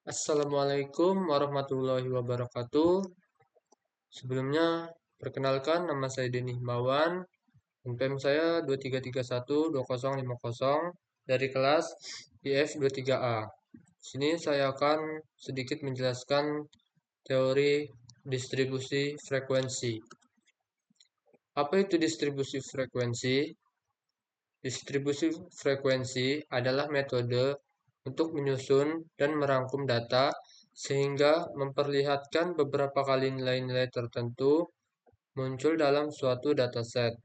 Assalamualaikum warahmatullahi wabarakatuh. Sebelumnya, perkenalkan nama saya Denny Himawan, NPM saya 23312050 dari kelas IF 23A. Sini saya akan sedikit menjelaskan teori distribusi frekuensi. Apa itu distribusi frekuensi? Distribusi frekuensi adalah metode untuk menyusun dan merangkum data sehingga memperlihatkan beberapa kali nilai-nilai tertentu muncul dalam suatu dataset.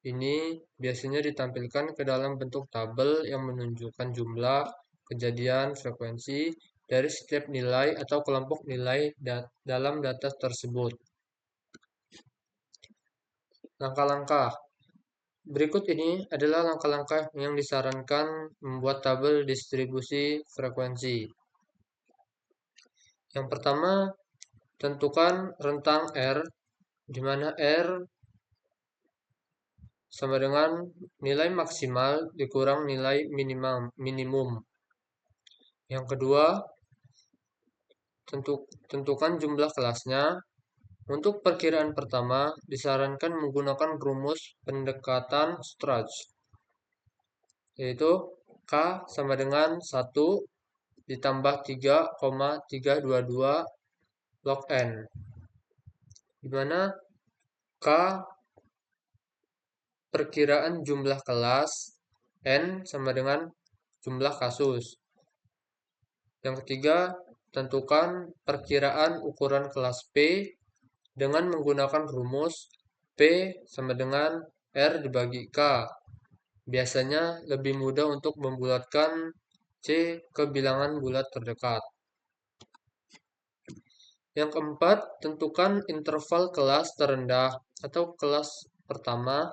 Ini biasanya ditampilkan ke dalam bentuk tabel yang menunjukkan jumlah, kejadian, frekuensi dari setiap nilai atau kelompok nilai dalam data tersebut. Langkah-langkah berikut ini adalah langkah-langkah yang disarankan membuat tabel distribusi frekuensi. Yang pertama, tentukan rentang R, di mana R sama dengan nilai maksimal dikurang nilai minimum. Yang kedua, tentukan jumlah kelasnya. Untuk perkiraan pertama, disarankan menggunakan rumus pendekatan Strauss, yaitu K sama dengan 1 ditambah 3,322 log N, di mana K perkiraan jumlah kelas, N sama dengan jumlah kasus. Yang ketiga, tentukan perkiraan ukuran kelas P dengan menggunakan rumus P sama dengan R dibagi K. Biasanya lebih mudah untuk membulatkan C ke bilangan bulat terdekat. Yang keempat, tentukan interval kelas terendah atau kelas pertama.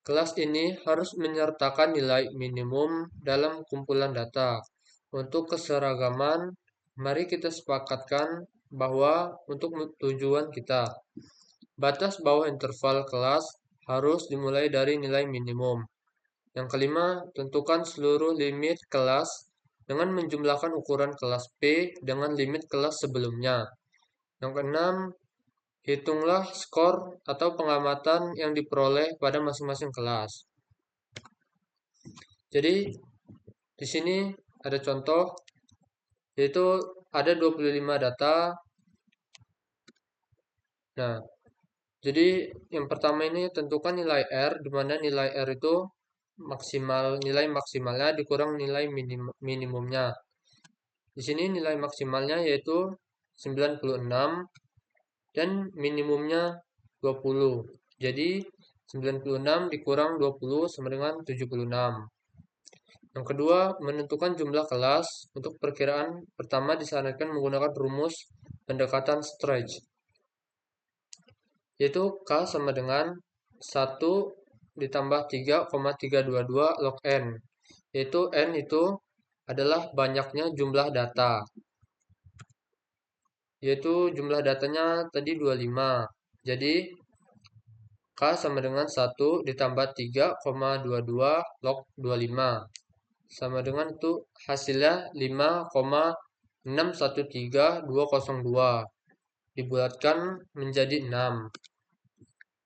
Kelas ini harus menyertakan nilai minimum dalam kumpulan data. Untuk keseragaman, mari kita sepakatkan bahwa untuk tujuan kita, batas bawah interval kelas harus dimulai dari nilai minimum. Yang kelima, tentukan seluruh limit kelas dengan menjumlahkan ukuran kelas P dengan limit kelas sebelumnya. Yang keenam, hitunglah skor atau pengamatan yang diperoleh pada masing-masing kelas. Jadi, di sini ada contoh, yaitu ada 25 data. Nah, jadi yang pertama ini tentukan nilai R, di mana nilai R itu nilai maksimalnya dikurang nilai minimumnya. Di sini nilai maksimalnya yaitu 96 dan minimumnya 20. Jadi 96 dikurang 20 sama dengan 76. Yang kedua, menentukan jumlah kelas. Untuk perkiraan pertama disarankan menggunakan rumus pendekatan Strauss, yaitu K sama dengan 1 ditambah 3,322 log N, yaitu N itu adalah banyaknya jumlah data, yaitu jumlah datanya tadi 25. Jadi K sama dengan 1 ditambah 3,22 log 25, sama dengan itu hasilnya 5,613202 dibulatkan menjadi 6.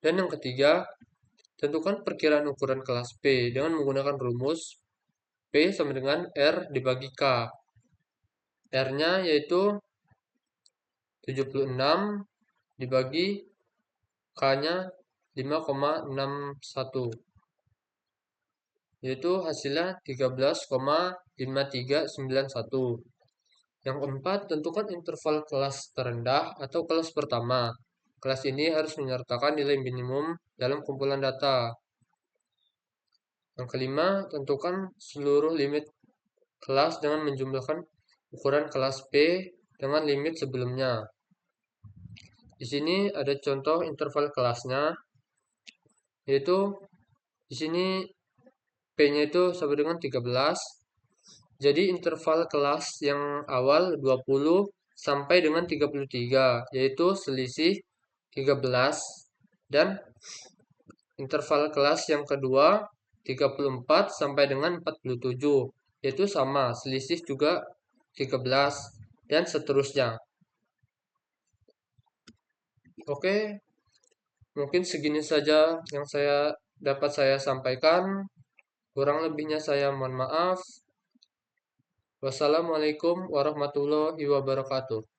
Dan yang ketiga, tentukan perkiraan ukuran kelas P dengan menggunakan rumus P sama dengan R dibagi K. R-nya yaitu 76 dibagi K-nya 5,61, yaitu hasilnya 13,5391. Yang keempat, tentukan interval kelas terendah atau kelas pertama. Kelas ini harus menyertakan nilai minimum dalam kumpulan data. Yang kelima, tentukan seluruh limit kelas dengan menjumlahkan ukuran kelas P dengan limit sebelumnya. Di sini ada contoh interval kelasnya, yaitu di sini P-nya itu sama dengan 13. Jadi interval kelas yang awal 20 sampai dengan 33, yaitu selisih 13. Dan interval kelas yang kedua 34 sampai dengan 47, yaitu sama, selisih juga 13, dan seterusnya. Oke, mungkin segini saja yang dapat saya sampaikan. Kurang lebihnya saya mohon maaf. Wassalamualaikum warahmatullahi wabarakatuh.